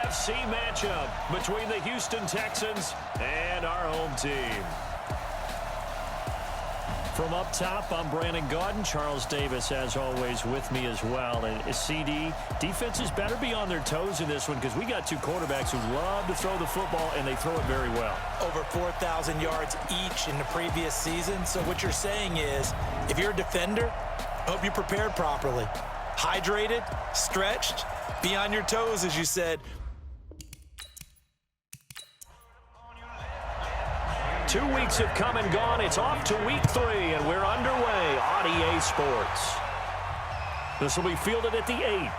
NFC matchup between the Houston Texans and our home team. From up top, I'm Brandon Gaudin. Charles Davis, as always, with me as well. And CD, defenses better be on their toes in this one because we got two quarterbacks who love to throw the football, and they throw it very well. Over 4,000 yards each in the previous season. So what you're saying is, if you're a defender, hope you're prepared properly. Hydrated, stretched, be on your toes, as you said. 2 weeks have come and gone. It's off to week 3, and we're underway on EA Sports. This will be fielded at the 8.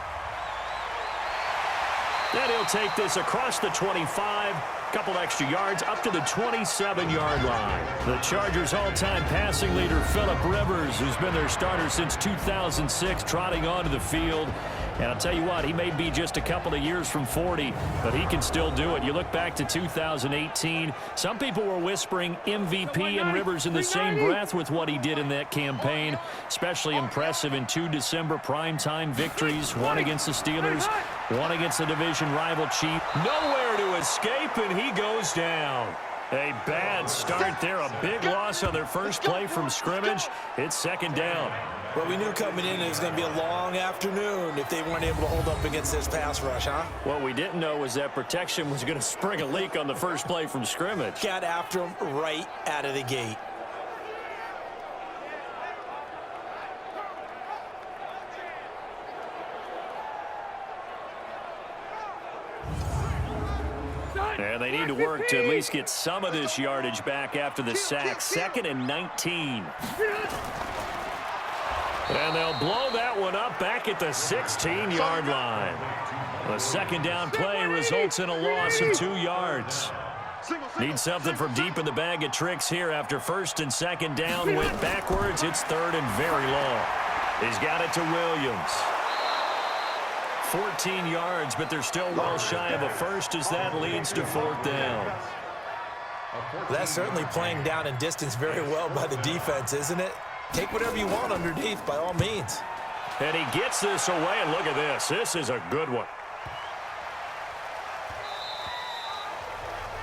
And he'll take this across the 25, couple extra yards, up to the 27-yard line. The Chargers' all-time passing leader, Phillip Rivers, who's been their starter since 2006, trotting onto the field. And I'll tell you what, he may be just a couple of years from 40, but he can still do it. You look back to 2018, some people were whispering MVP and Rivers in the same breath with what he did in that campaign. Especially impressive in 2 December primetime victories, one against the Steelers, one against the division rival Chiefs. Nowhere to escape, and he goes down. A bad start there, a big loss on their first play from scrimmage. It's second down. Well, we knew coming in it was going to be a long afternoon if they weren't able to hold up against this pass rush, huh? What we didn't know was that protection was going to spring a leak on the first play from scrimmage. Got after him right out of the gate. And they need to work to at least get some of this yardage back after the sack. 2nd and 19. And they'll blow that one up back at the 16-yard line. The second down play results in a loss of 2 yards. Need something from deep in the bag of tricks here after first and second down. Went backwards. It's 3rd and very long. He's got it to Williams. 14 yards, but they're still well shy of a first as that leads to 4th down. That's certainly playing down in distance very well by the defense, isn't it? Take whatever you want underneath, by all means. And he gets this away, and look at this. This is a good one.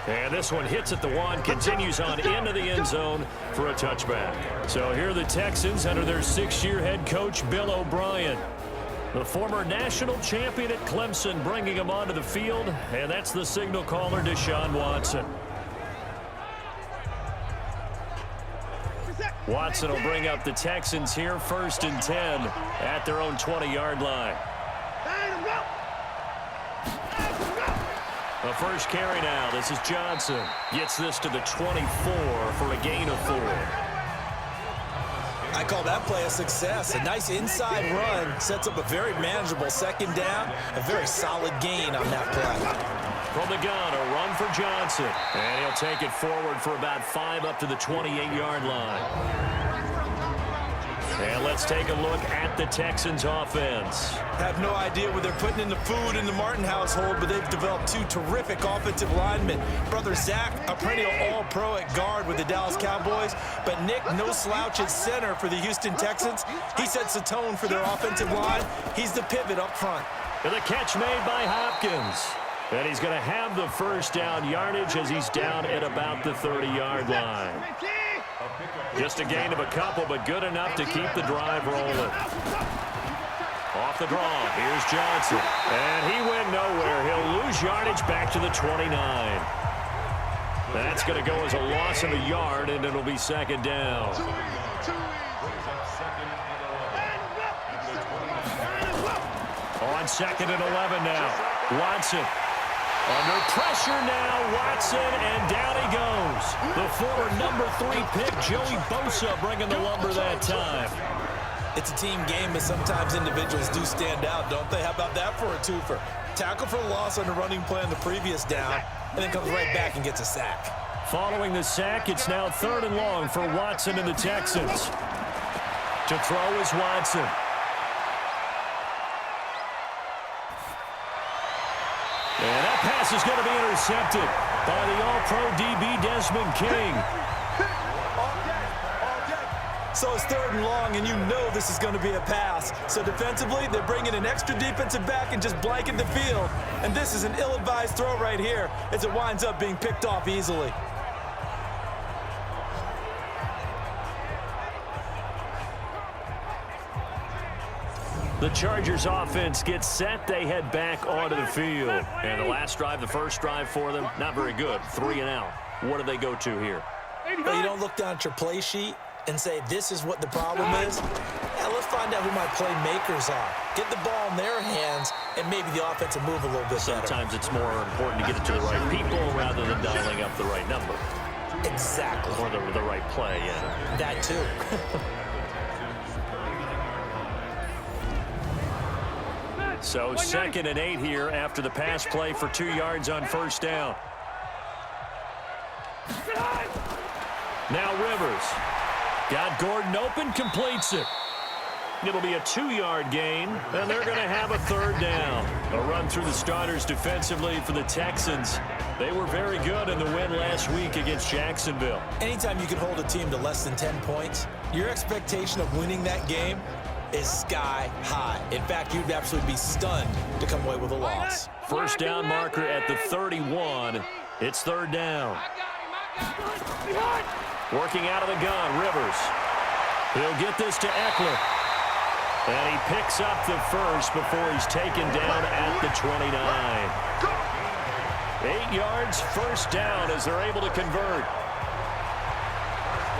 And this one hits at the 1, continues on into the end zone for a touchback. So here are the Texans under their 6th-year head coach, Bill O'Brien. The former national champion at Clemson bringing him onto the field, and that's the signal caller, Deshaun Watson. Watson will bring up the Texans here, 1st and 10 at their own 20-yard line. The first carry now. This is Johnson. Gets this to the 24 for a gain of 4. I call that play a success. A nice inside run sets up a very manageable second down. A very solid gain on that play. From the gun, a run for Johnson. And he'll take it forward for about 5 up to the 28-yard line. And let's take a look at the Texans offense. Have no idea where they're putting in the food in the Martin household, but they've developed 2 terrific offensive linemen. Brother Zach, a perennial all-pro at guard with the Dallas Cowboys, but Nick, no slouch at center for the Houston Texans. He sets the tone for their offensive line. He's the pivot up front. And the catch made by Hopkins. And he's going to have the first down yardage as he's down at about the 30-yard line. Just a gain of a couple, but good enough to keep the drive rolling. Off the draw, here's Johnson. And he went nowhere. He'll lose yardage back to the 29. That's going to go as a loss of a yard, and it'll be second down. On 2nd and 11 now. Watson. Under pressure now, Watson, and down he goes. The former number 3 pick, Joey Bosa, bringing the lumber that time. It's a team game, but sometimes individuals do stand out, don't they? How about that for a twofer? Tackle for a loss on the running play on the previous down, and then comes right back and gets a sack. Following the sack, it's now 3rd and long for Watson and the Texans. To throw is Watson. And that pass is going to be intercepted by the All-Pro DB Desmond King. So it's 3rd and long, and you know this is going to be a pass. So defensively, they're bringing an extra defensive back and just blanket the field. And this is an ill-advised throw right here as it winds up being picked off easily. The Chargers offense gets set. They head back onto the field. And the last drive, the first drive for them, not very good. 3 and out. What do they go to here? Well, you don't look down at your play sheet and say, this is what the problem is. Yeah, let's find out who my playmakers are. Get the ball in their hands, and maybe the offense will move a little bit better. Sometimes it's more important to get it to the right people rather than dialing up the right number. Exactly. Or the right play, yeah. That too. So 2nd and 8 here after the pass play for 2 yards on first down. Now Rivers. Got Gordon open, completes it. It'll be a 2-yard gain, and they're going to have a 3rd down. A run through the starters defensively for the Texans. They were very good in the win last week against Jacksonville. Anytime you can hold a team to less than 10 points, your expectation of winning that game is sky high. In fact, you'd absolutely be stunned to come away with a loss. First down marker at the 31. It's 3rd down. Working out of the gun, Rivers. He'll get this to Eckler. And he picks up the first before he's taken down at the 29. 8 yards, first down as they're able to convert.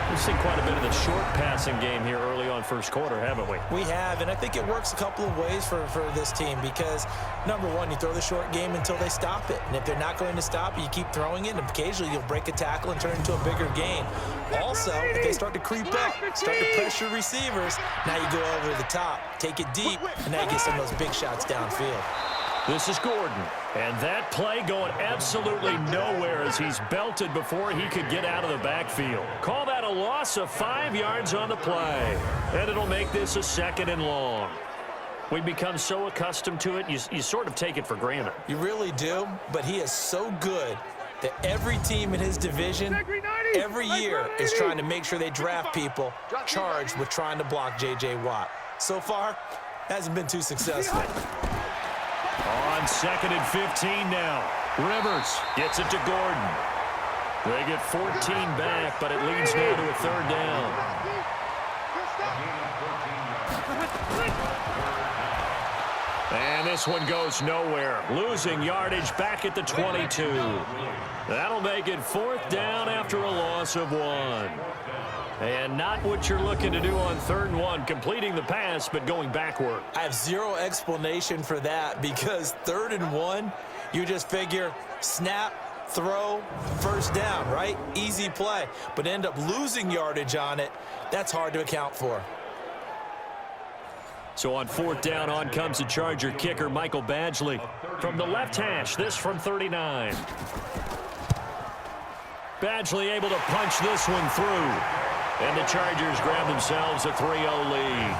We've seen quite a bit of the short passing game here early on first quarter, haven't we? We have, and I think it works a couple of ways for this team because, number one, you throw the short game until they stop it. And if they're not going to stop it, you keep throwing it, and occasionally you'll break a tackle and turn it into a bigger gain. Also, if they start to creep up, start to pressure receivers, now you go over the top, take it deep, and now you get some of those big shots downfield. This is Gordon, and that play going absolutely nowhere as he's belted before he could get out of the backfield. Call that a loss of 5 yards on the play, and it'll make this a 2nd and long. We've become so accustomed to it, you sort of take it for granted. You really do, but he is so good that every team in his division, every year, is trying to make sure they draft people charged with trying to block J.J. Watt. So far, hasn't been too successful. On 2nd and 15 now. Rivers gets it to Gordon. They get 14 back, but it leads now to a 3rd down. And this one goes nowhere. Losing yardage back at the 22. That'll make it 4th down after a loss of 1. And not what you're looking to do on 3rd and 1, completing the pass, but going backward. I have zero explanation for that because 3rd and 1, you just figure snap, throw, first down, right? Easy play. But end up losing yardage on it. That's hard to account for. So on 4th down, on comes the Charger kicker, Michael Badgley. From the left hash, this from 39. Badgley able to punch this one through. And the Chargers grab themselves a 3-0 lead.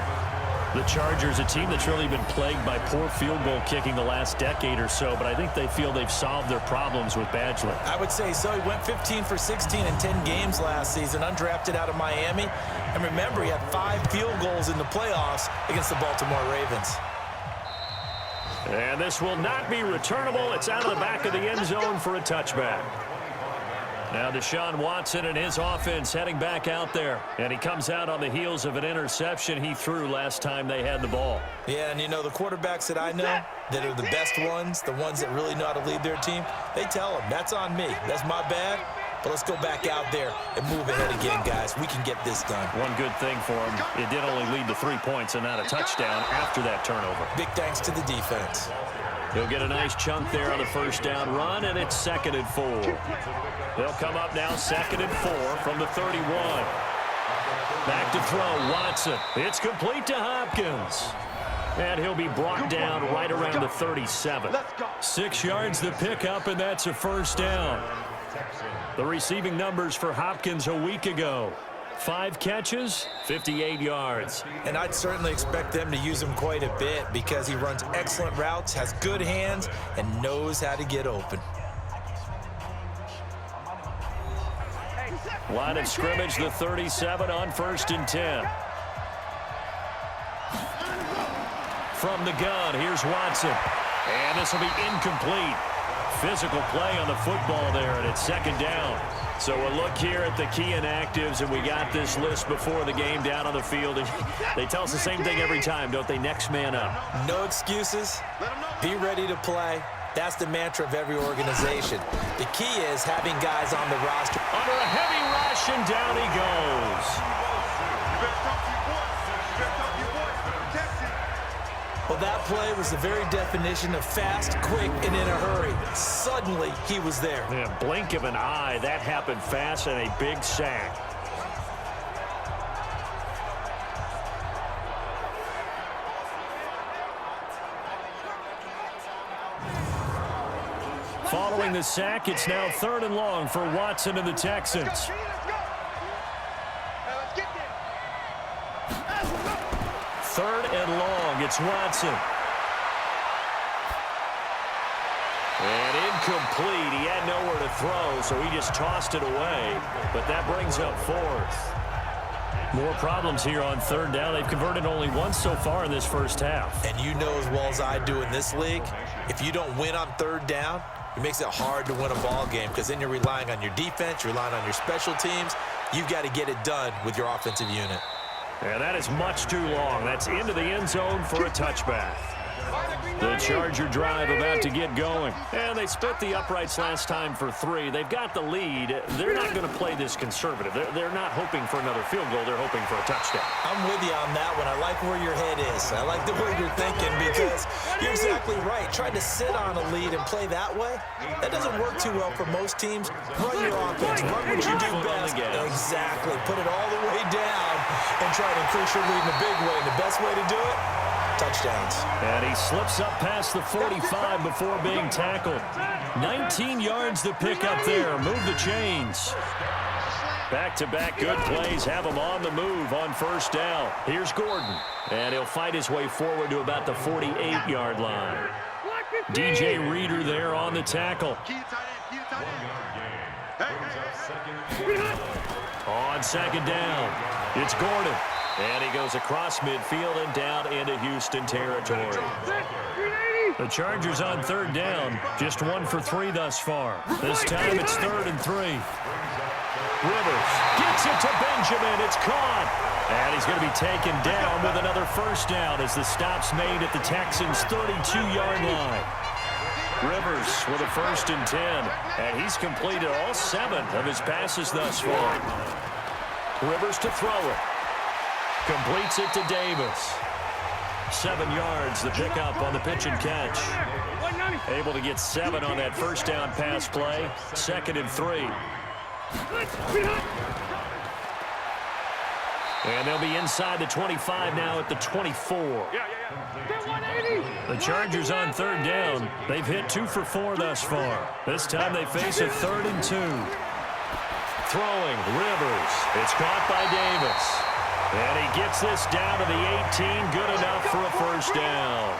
The Chargers, a team that's really been plagued by poor field goal kicking the last decade or so, but I think they feel they've solved their problems with Badgley. I would say so. He went 15 for 16 in 10 games last season, undrafted out of Miami. And remember, he had 5 field goals in the playoffs against the Baltimore Ravens. And this will not be returnable. It's out of the back of the end zone for a touchback. Now Deshaun Watson and his offense heading back out there. And he comes out on the heels of an interception he threw last time they had the ball. Yeah, and you know, the quarterbacks that I know that are the best ones, the ones that really know how to lead their team, they tell them, that's on me. That's my bad. But let's go back out there and move ahead again, guys. We can get this done. One good thing for him, it did only lead to 3 points and not a touchdown after that turnover. Big thanks to the defense. He'll get a nice chunk there on the first down run, and it's 2nd and 4. They'll come up now 2nd and 4 from the 31. Back to throw, Watson. It's complete to Hopkins. And he'll be brought down right around the 37. 6 yards to pick up, and that's a first down. The receiving numbers for Hopkins a week ago. 5 catches, 58 yards. And I'd certainly expect them to use him quite a bit because he runs excellent routes, has good hands, and knows how to get open. Line of scrimmage, the 37 on 1st and 10. From the gun, here's Watson. And this will be incomplete. Physical play on the football there, and it's 2nd down. So we'll look here at the key inactives, and we got this list before the game down on the field. And they tell us the same thing every time, don't they? Next man up. No excuses. Be ready to play. That's the mantra of every organization. The key is having guys on the roster. Under a heavy rush, and down he goes. Well, that play was the very definition of fast, quick, and in a hurry. Suddenly, he was there. Yeah, blink of an eye. That happened fast, and a big sack. Following the sack, it's now 3rd and long for Watson and the Texans. 3rd and long, it's Watson. And incomplete. He had nowhere to throw, so he just tossed it away. But that brings up 4th. More problems here on 3rd down. They've converted only once so far in this first half. And you know as well as I do in this league, if you don't win on 3rd down, it makes it hard to win a ball game because then you're relying on your defense, you're relying on your special teams. You've got to get it done with your offensive unit. And that is much too long. That's into the end zone for a touchback. The Charger drive about to get going. And they split the uprights last time for 3. They've got the lead. They're not going to play this conservative. They're not hoping for another field goal. They're hoping for a touchdown. I'm with you on that one. I like where your head is. I like the way you're thinking because you're exactly right. Trying to sit on a lead and play that way, that doesn't work too well for most teams. Run your offense. Run what you do best. Exactly. Put it all the way down and try to increase your lead in a big way. And the best way to do it, touchdowns. And he slips up past the 45 before being tackled. 19 yards to pick up there. Move the chains. Back-to-back good plays have him on the move on 1st down. Here's Gordon. And he'll fight his way forward to about the 48-yard line. DJ Reader there on the tackle. On 2nd down, it's Gordon. And he goes across midfield and down into Houston territory. The Chargers on 3rd down, just 1 for 3 thus far. This time it's 3rd and 3. Rivers gets it to Benjamin. It's caught. And he's going to be taken down with another 1st down as the stop's made at the Texans' 32-yard line. Rivers with a 1st and 10. And he's completed all 7 of his passes thus far. Rivers to throw it. Completes it to Davis. 7 yards the pickup on the pitch and catch. Able to get 7 on that 1st down pass play. 2nd and 3. And they'll be inside the 25 now at the 24. The Chargers on 3rd down. They've hit 2 for 4 thus far. This time they face a 3rd and 2. Throwing, Rivers. It's caught by Davis. And he gets this down to the 18. Good enough for a 1st down.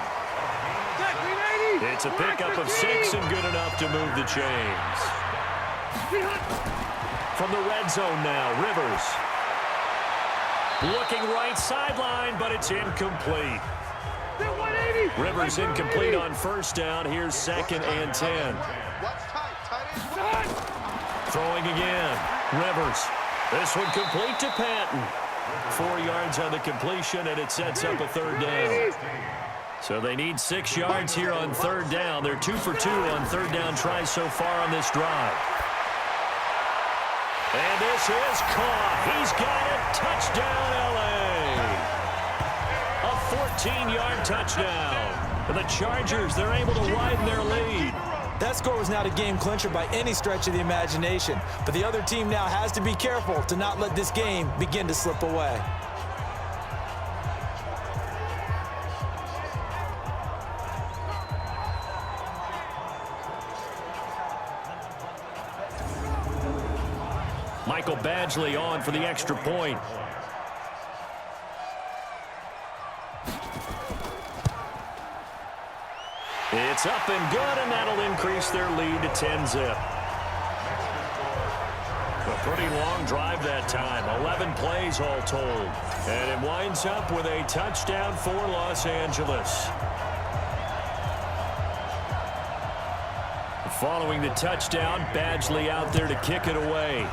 It's a pickup of 6 and good enough to move the chains. From the red zone now, Rivers. Looking right sideline, but it's incomplete. Rivers incomplete on 1st down. Here's 2nd and 10. Throwing again. Rivers. This one complete to Patton. 4 yards on the completion, and it sets up a 3rd down. So they need 6 yards here on 3rd down. They're 2 for 2 on 3rd down tries so far on this drive. And this is caught. He's got it. Touchdown, L.A. A 14-yard touchdown. And the Chargers, they're able to widen their lead. That score was not a game clincher by any stretch of the imagination, but the other team now has to be careful to not let this game begin to slip away. Michael Badgley on for the extra point. It's up and good, and that'll increase their lead to 10-zip. A Pretty long drive that time. 11 plays all told. And it winds up with a touchdown for Los Angeles. Following the touchdown, Badgley out there to kick it away.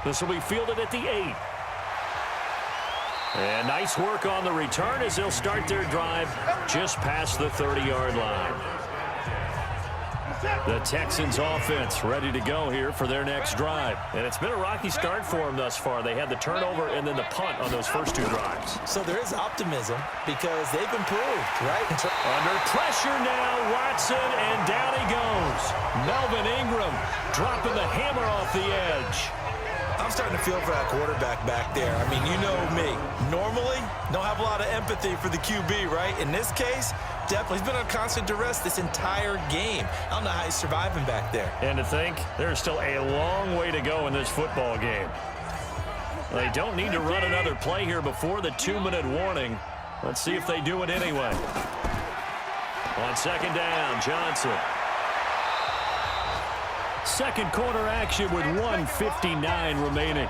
This will be fielded at the 8. And nice work on the return as they'll start their drive just past the 30-yard line. The Texans offense ready to go here for their next drive. And it's been a rocky start for them thus far. They had the turnover and then the punt on those first 2 drives. So there is optimism because they've improved, right? Under pressure now, Watson, and down he goes. Melvin Ingram dropping the hammer off the edge. I'm starting to feel for that quarterback back there. I mean, you know me. Normally, don't have a lot of empathy for the QB, right? In this case, definitely. He's been on constant duress this entire game. I don't know how he's surviving back there. And to think, there's still a long way to go in this football game. They don't need to run another play here before the 2-minute warning. Let's see if they do it anyway. On second down, Johnson. Second quarter action with 1:59 remaining.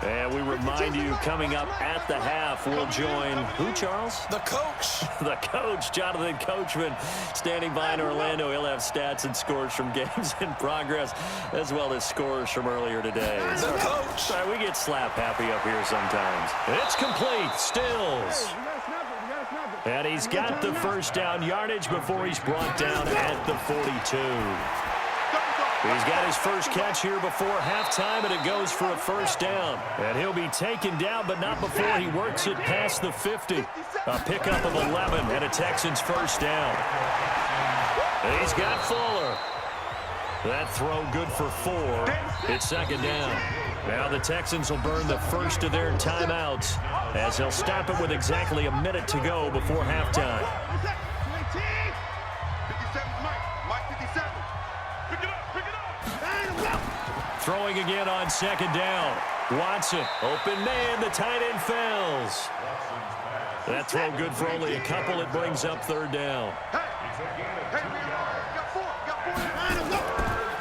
And we remind you, coming up at the half, we'll join who, Charles? The coach. The coach, Jonathan Coachman, standing by in Orlando. He'll have stats and scores from games in progress, as well as scores from earlier today. The coach. Sorry, we get slap happy up here sometimes. It's complete. Stills. And he's got the first down yardage before he's brought down at the 42. He's got his first catch here before halftime, and it goes for a first down. And he'll be taken down, but not before he works it past the 50. A pickup of 11 and a Texans first down. And he's got Fuller. That throw good for 4. It's second down. Now the Texans will burn the first of their timeouts as they'll stop it with exactly a minute to go before halftime. Throwing again on second down. Watson, open man, the tight end fails. That throw good for only a couple. It brings up third down.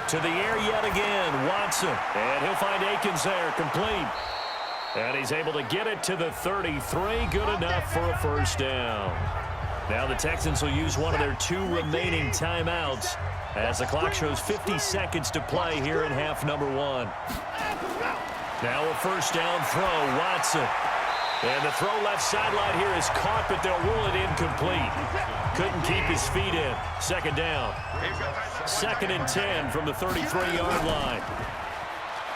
To the air yet again, Watson. And he'll find Akins there, complete. And he's able to get it to the 33, good enough for a first down. Now the Texans will use one of their 2 remaining timeouts as the clock shows 50 seconds to play here in half number 1. Now a first down throw, Watson. And the throw left sideline here is caught, but they'll rule it incomplete. Couldn't keep his feet in. Second down. Second and 10 from the 33-yard line.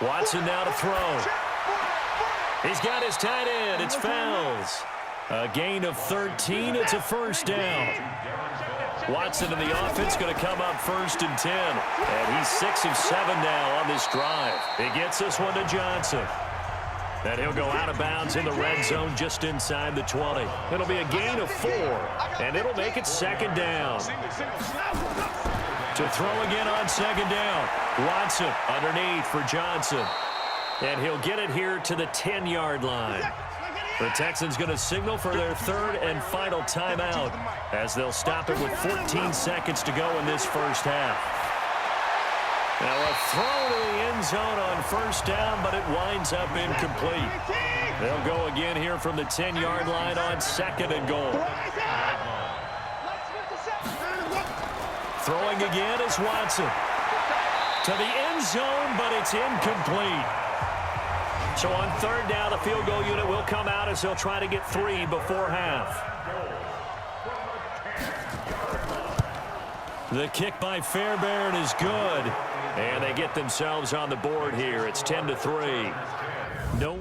Watson now to throw. He's got his tight end. It's Fells. A gain of 13. It's a first down. Watson and the offense going to come up first and 10. And he's 6 of 7 now on this drive. He gets this one to Johnson. And he'll go out of bounds in the red zone just inside the 20. It'll be a gain of 4. And it'll make it second down. To throw again on second down. Watson underneath for Johnson. And he'll get it here to the 10-yard line. The Texans going to signal for their third and final timeout as they'll stop it with 14 seconds to go in this first half. Now a throw to the end zone on first down, but it winds up incomplete. They'll go again here from the 10-yard line on second and goal. Throwing again is Watson. To the end zone, but it's incomplete. So on third down, the field goal unit will come out as they'll try to get 3 before half. The kick by Fairbairn is good. And they get themselves on the board here. It's 10-3. No.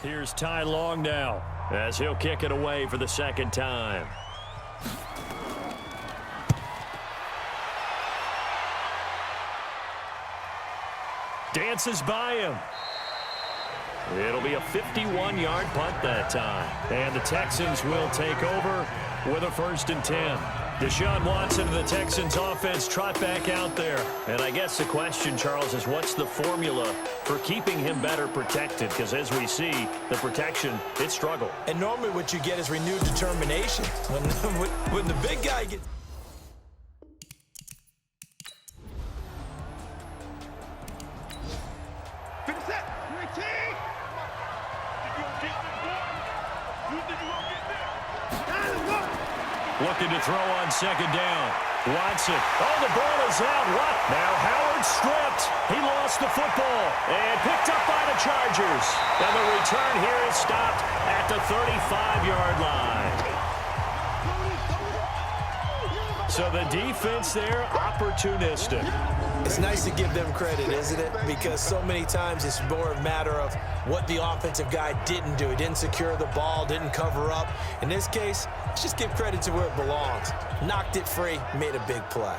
Here's Ty Long now as he'll kick it away for the second time. Dances by him. It'll be a 51-yard punt that time. And the Texans will take over with a first and 10. Deshaun Watson and the Texans offense trot back out there. And I guess the question, Charles, is what's the formula for keeping him better protected? Because as we see, the protection, it struggled. And normally what you get is renewed determination. When the big guy gets... Looking to throw on second down. Watson. Oh, the ball is out. What? Now Howard stripped. He lost the football and picked up by the Chargers. And the return here is stopped at the 35-yard line. So the defense there, opportunistic. It's nice to give them credit, isn't it? Because so many times it's more a matter of what the offensive guy didn't do. He didn't secure the ball, didn't cover up. In this case, let's just give credit to where it belongs. Knocked it free, made a big play.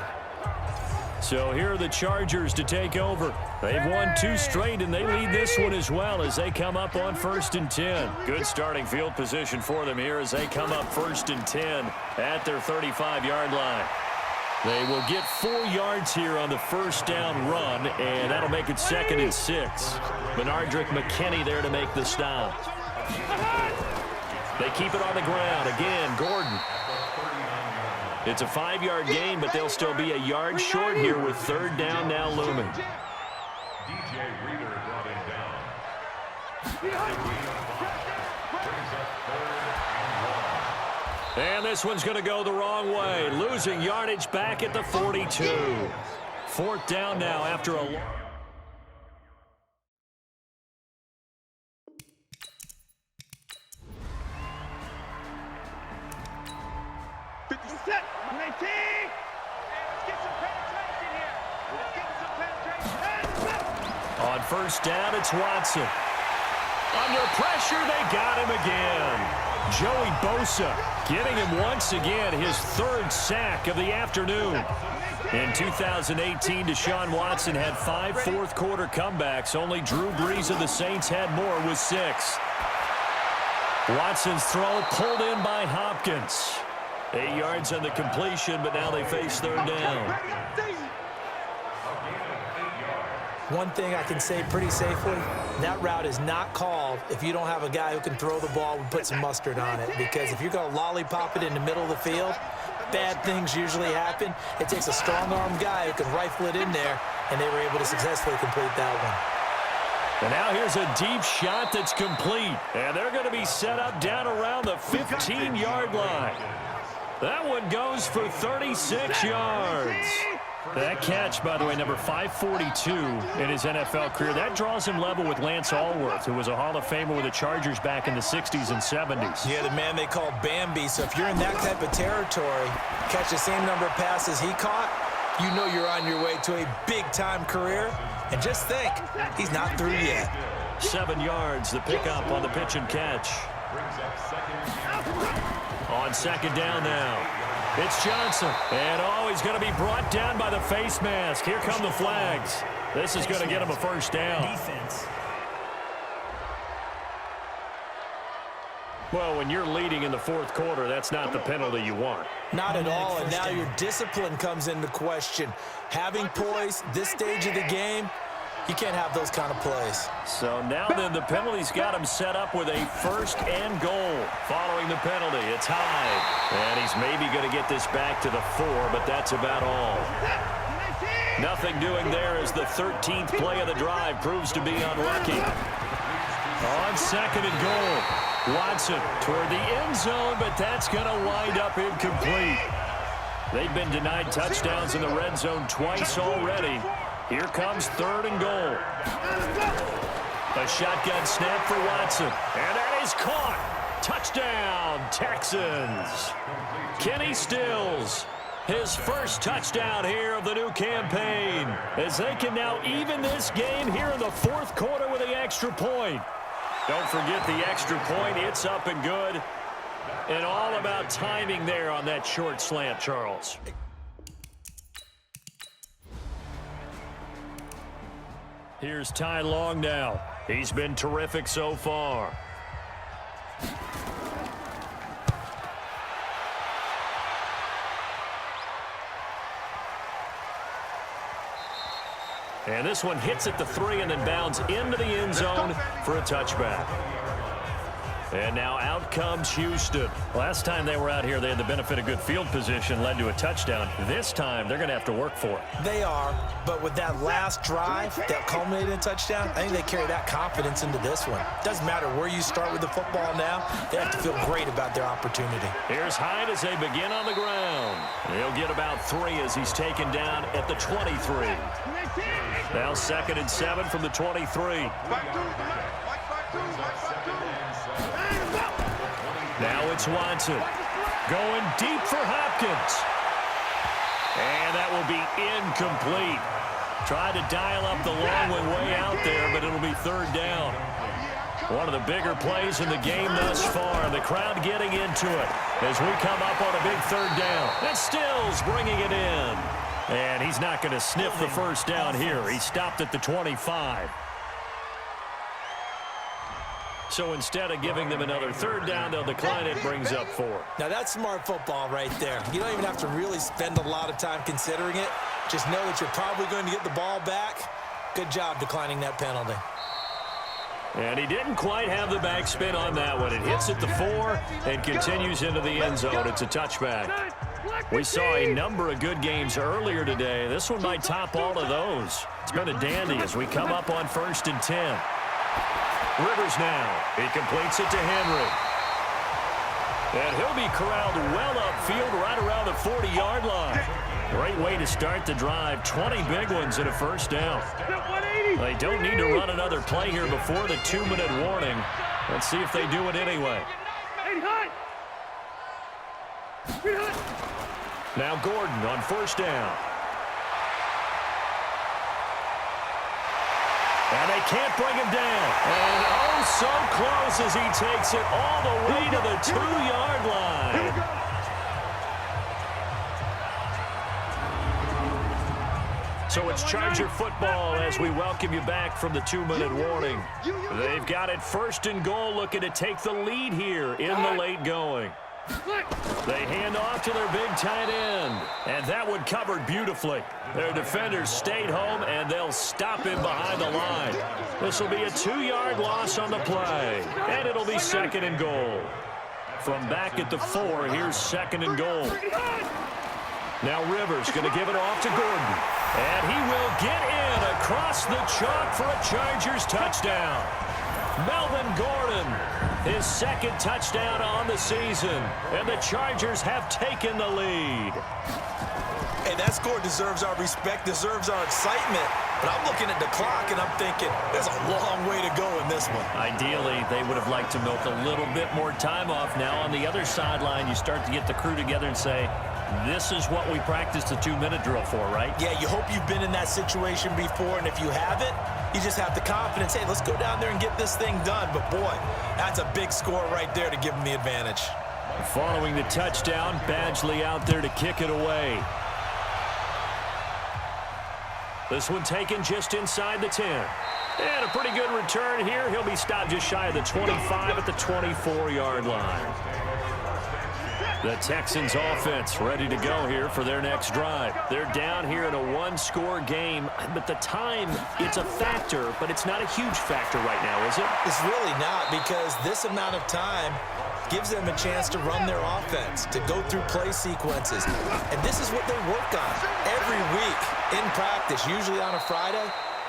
So here are the Chargers to take over. They've won 2 straight, and they lead this one as well as they come up on 1st and 10. Good starting field position for them here as they come up 1st and 10 at their 35-yard line. They will get 4 yards here on the first down run, and that'll make it 2nd and 6. Benardrick McKinney there to make the stop. They keep it on the ground. Again, Gordon. It's a 5-yard gain, but they'll still be a yard short here with 3rd down now looming. And this one's going to go the wrong way. Losing yardage back at the 42. 4th down now after a... On 1st down, it's Watson. Under pressure, they got him again. Joey Bosa getting him once again, his 3rd sack of the afternoon. In 2018, Deshaun Watson had 5 fourth-quarter comebacks. Only Drew Brees of the Saints had more with 6. Watson's throw pulled in by Hopkins. 8 yards on the completion, but now they face 3rd down. One thing I can say pretty safely, that route is not called if you don't have a guy who can throw the ball and put some mustard on it. Because if you're going to lollipop it in the middle of the field, bad things usually happen. It takes a strong-armed guy who can rifle it in there, and they were able to successfully complete that one. And now here's a deep shot that's complete. And they're going to be set up down around the 15-yard line. That one goes for 36 yards. That catch, by the way, number 542 in his NFL career, that draws him level with Lance Allworth, who was a Hall of Famer with the Chargers back in the 60s and 70s. Yeah, the man they called Bambi. So if you're in that type of territory, catch the same number of passes he caught, you know you're on your way to a big-time career. And just think, he's not through yet. 7 yards, the pickup on the pitch and catch. On 2nd down now. It's Johnson. And, he's going to be brought down by the face mask. Here come the flags. This is going to get him a 1st down. Defense. Well, when you're leading in the 4th quarter, that's not the penalty you want. Not at all, and now your discipline comes into question. Having poise this stage of the game, you can't have those kind of plays. So now then the penalty's got him set up with a 1st and goal. Following the penalty, it's Hyde. And he's maybe going to get this back to the 4, but that's about all. Nothing doing there as the 13th play of the drive proves to be unlucky. On 2nd and goal, Watson toward the end zone, but that's going to wind up incomplete. They've been denied touchdowns in the red zone twice already. Here comes 3rd and goal. A shotgun snap for Watson. And that is caught. Touchdown, Texans. Kenny Stills, his 1st touchdown here of the new campaign, as they can now even this game here in the 4th quarter with the extra point. Don't forget the extra point. It's up and good. And all about timing there on that short slant, Charles. Here's Ty Long now. He's been terrific so far. And this one hits at the 3 and then bounds into the end zone for a touchback. And now out comes Houston. Last time they were out here, they had the benefit of good field position, led to a touchdown. This time, they're going to have to work for it. They are, but with that last drive that culminated in a touchdown, I think they carry that confidence into this one. Doesn't matter where you start with the football now, they have to feel great about their opportunity. Here's Hyde as they begin on the ground. He'll get about 3 as he's taken down at the 23. Now 2nd and 7 from the 23. Now it's Watson going deep for Hopkins. And that will be incomplete. Tried to dial up the long one way out there, but it'll be 3rd down. One of the bigger plays in the game thus far. The crowd getting into it as we come up on a big 3rd down. And Stills bringing it in. And he's not going to sniff the 1st down here. He stopped at the 25. So instead of giving them another 3rd down, they'll decline it, brings up 4. Now that's smart football right there. You don't even have to really spend a lot of time considering it. Just know that you're probably going to get the ball back. Good job declining that penalty. And he didn't quite have the backspin on that one. It hits at the 4 and continues into the end zone. It's a touchback. We saw a number of good games earlier today. This one might top all of those. It's been a dandy as we come up on 1st and 10. Rivers now. He completes it to Henry. And he'll be corralled well upfield right around the 40-yard line. Great way to start the drive. 20 big ones and a 1st down. They don't need to run another play here before the 2-minute warning. Let's see if they do it anyway. Now Gordon on 1st down. And they can't bring him down. And oh, so close as he takes it all the way to the 2-yard line. So it's Charger football as we welcome you back from the 2-minute warning. They've got it 1st and goal, looking to take the lead here in the late going. They hand off to their big tight end. And that one covered beautifully. Their defenders stayed home, and they'll stop him behind the line. This will be a 2-yard loss on the play. And it'll be 2nd and goal. From back at the 4, here's 2nd and goal. Now Rivers going to give it off to Gordon. And he will get in across the chalk for a Chargers touchdown. Melvin Gordon, his 2nd touchdown on the season. And the Chargers have taken the lead. Hey, that score deserves our respect, deserves our excitement. But I'm looking at the clock, and I'm thinking, there's a long way to go in this one. Ideally, they would have liked to milk a little bit more time off. Now, on the other sideline, you start to get the crew together and say, this is what we practiced the 2-minute drill for, right? Yeah, you hope you've been in that situation before, and if you haven't, you just have the confidence, hey, let's go down there and get this thing done. But, boy, that's a big score right there to give them the advantage. Following the touchdown, Badgley out there to kick it away. This one taken just inside the 10. And a pretty good return here. He'll be stopped just shy of the 25 at the 24-yard line. The Texans offense ready to go here for their next drive. They're down here in a 1-score game, but the time, it's a factor, but it's not a huge factor right now, is it? It's really not, because this amount of time gives them a chance to run their offense, to go through play sequences. And this is what they work on every week in practice, usually on a Friday.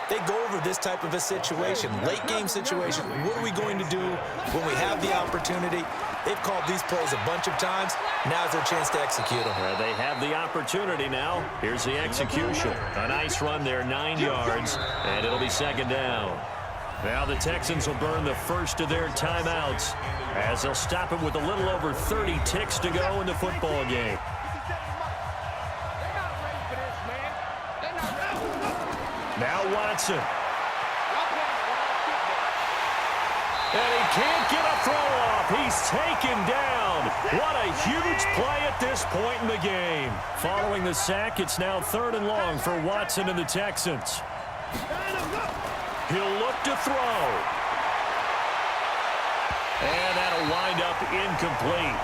They go over this type of a situation, late game situation. What are we going to do when we have the opportunity? They've called these plays a bunch of times. Now's their chance to execute them. They have the opportunity now. Here's the execution. A nice run there, 9 yards, and it'll be 2nd down. Now the Texans will burn the first of their timeouts as they'll stop it with a little over 30 ticks to go in the football game. Now Watson. And he can't get a throw off. He's taken down. What a huge play at this point in the game. Following the sack, it's now 3rd and long for Watson and the Texans. He'll look to throw. And that'll wind up incomplete.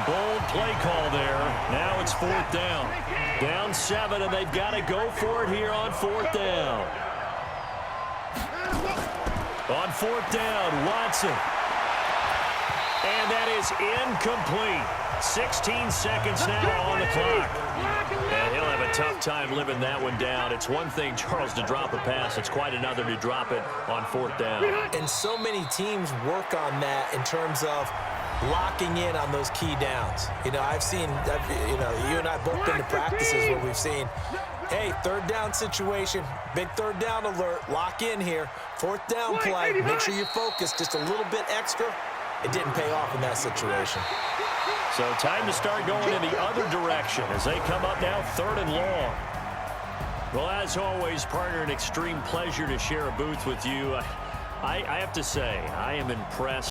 Bold play call there. Now it's 4th down. Down 7, and they've got to go for it here on 4th down. On 4th down, Watson. And that is incomplete. 16 seconds now on the clock. And he'll have a tough time living that one down. It's one thing, Charles, to drop a pass. It's quite another to drop it on 4th down. And so many teams work on that in terms of locking in on those key downs. You know, you and I both been to practices where we've seen, hey, 3rd down situation, big 3rd down alert, lock in here. 4th down play, make sure you focus just a little bit extra. It didn't pay off in that situation. So time to start going in the other direction as they come up now 3rd and long. Well, as always, partner, an extreme pleasure to share a booth with you. I have to say, I am impressed.